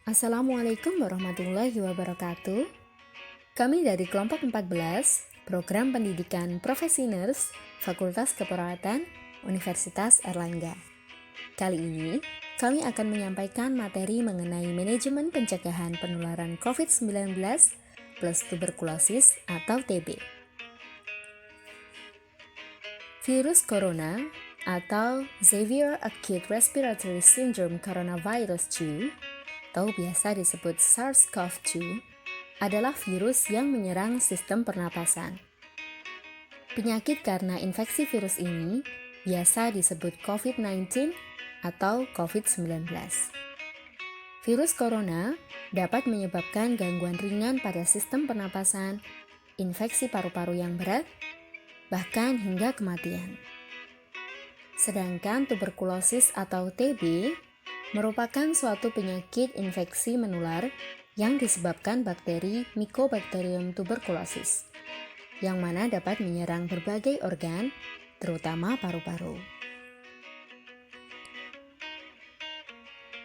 Assalamualaikum warahmatullahi wabarakatuh. Kami dari kelompok 14, Program Pendidikan Profesi Nurse, Fakultas Keperawatan, Universitas Airlangga. Kali ini, kami akan menyampaikan materi mengenai manajemen pencegahan penularan COVID-19 plus tuberkulosis atau TB. Virus corona atau Severe Acute Respiratory Syndrome Coronavirus 2 atau biasa disebut SARS-CoV-2 adalah virus yang menyerang sistem pernapasan. Penyakit karena infeksi virus ini biasa disebut COVID-19 atau COVID-19. Virus corona dapat menyebabkan gangguan ringan pada sistem pernapasan, infeksi paru-paru yang berat, bahkan hingga kematian. Sedangkan tuberkulosis atau TB merupakan suatu penyakit infeksi menular yang disebabkan bakteri Mycobacterium tuberculosis, yang mana dapat menyerang berbagai organ, terutama paru-paru.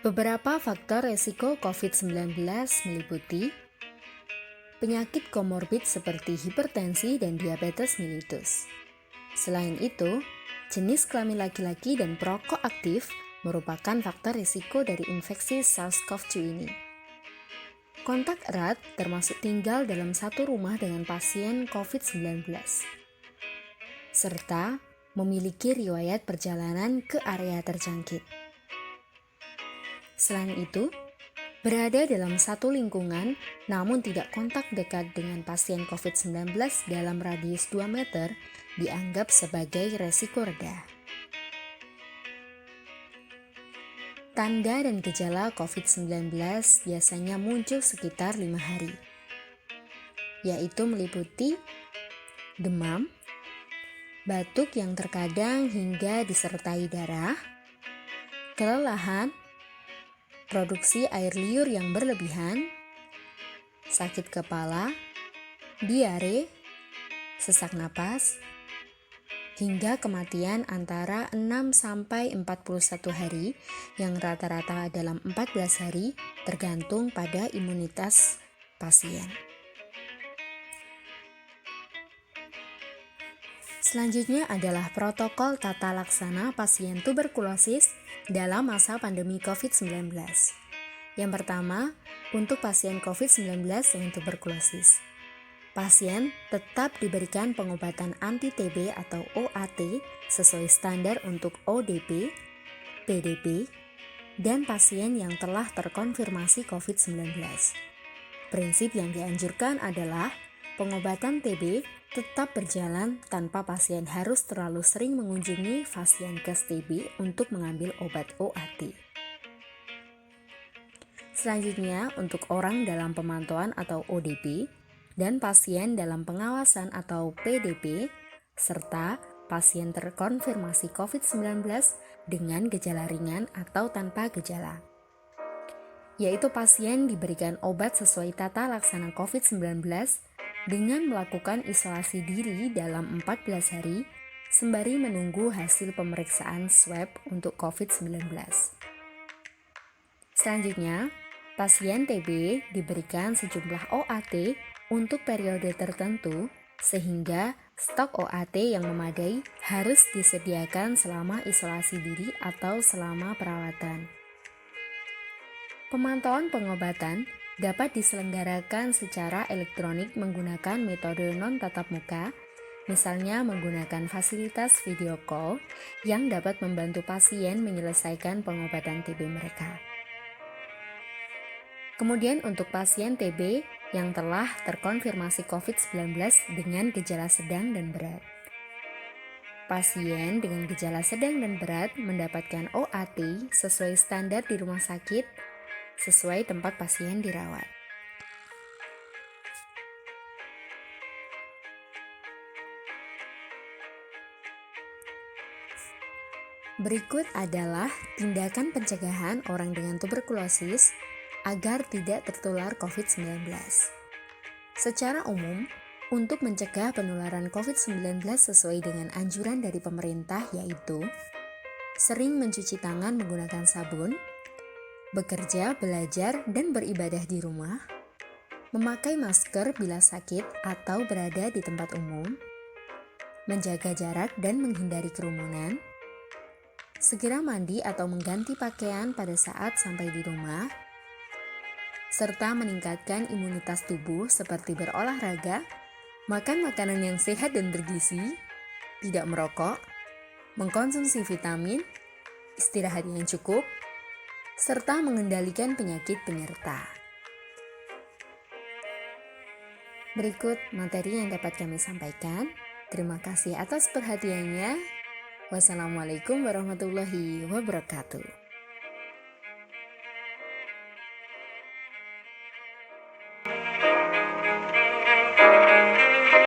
Beberapa faktor resiko COVID-19 meliputi penyakit komorbid seperti hipertensi dan diabetes mellitus. Selain itu, jenis kelamin laki-laki dan perokok aktif merupakan faktor risiko dari infeksi SARS-CoV-2 ini. Kontak erat termasuk tinggal dalam satu rumah dengan pasien COVID-19, serta memiliki riwayat perjalanan ke area terjangkit. Selain itu, berada dalam satu lingkungan namun tidak kontak dekat dengan pasien COVID-19 dalam radius 2 meter dianggap sebagai resiko rendah. Tanda dan gejala COVID-19 biasanya muncul sekitar 5 hari, yaitu meliputi demam, batuk yang terkadang hingga disertai darah, kelelahan, produksi air liur yang berlebihan, sakit kepala, diare, sesak napas, hingga kematian antara 6-41 hari yang rata-rata dalam 14 hari tergantung pada imunitas pasien. Selanjutnya adalah protokol tata laksana pasien tuberkulosis dalam masa pandemi COVID-19. Yang pertama, untuk pasien COVID-19 yang tuberkulosis. Pasien tetap diberikan pengobatan anti-TB atau OAT sesuai standar untuk ODP, PDP, dan pasien yang telah terkonfirmasi COVID-19. Prinsip yang dianjurkan adalah pengobatan TB tetap berjalan tanpa pasien harus terlalu sering mengunjungi Fasiankes TB untuk mengambil obat OAT. Selanjutnya, untuk orang dalam pemantauan atau ODP, dan pasien dalam pengawasan atau PDP, serta pasien terkonfirmasi COVID-19 dengan gejala ringan atau tanpa gejala, yaitu pasien diberikan obat sesuai tata laksana COVID-19 dengan melakukan isolasi diri dalam 14 hari sembari menunggu hasil pemeriksaan swab untuk COVID-19. Selanjutnya, pasien TB diberikan sejumlah OAT untuk periode tertentu sehingga stok OAT yang memadai harus disediakan selama isolasi diri atau selama perawatan. Pemantauan pengobatan dapat diselenggarakan secara elektronik menggunakan metode non-tatap muka, misalnya menggunakan fasilitas video call yang dapat membantu pasien menyelesaikan pengobatan TB mereka. Kemudian untuk pasien TB yang telah terkonfirmasi COVID-19 dengan gejala sedang dan berat. Pasien dengan gejala sedang dan berat mendapatkan OAT sesuai standar di rumah sakit, sesuai tempat pasien dirawat. Berikut adalah tindakan pencegahan orang dengan tuberkulosis agar tidak tertular COVID-19. Secara umum, untuk mencegah penularan COVID-19 sesuai dengan anjuran dari pemerintah yaitu sering mencuci tangan menggunakan sabun, bekerja, belajar, dan beribadah di rumah, memakai masker bila sakit atau berada di tempat umum, menjaga jarak dan menghindari kerumunan, segera mandi atau mengganti pakaian pada saat sampai di rumah, serta meningkatkan imunitas tubuh seperti berolahraga, makan makanan yang sehat dan bergizi, tidak merokok, mengkonsumsi vitamin, istirahat yang cukup, serta mengendalikan penyakit penyerta. Berikut materi yang dapat kami sampaikan. Terima kasih atas perhatiannya. Wassalamualaikum warahmatullahi wabarakatuh.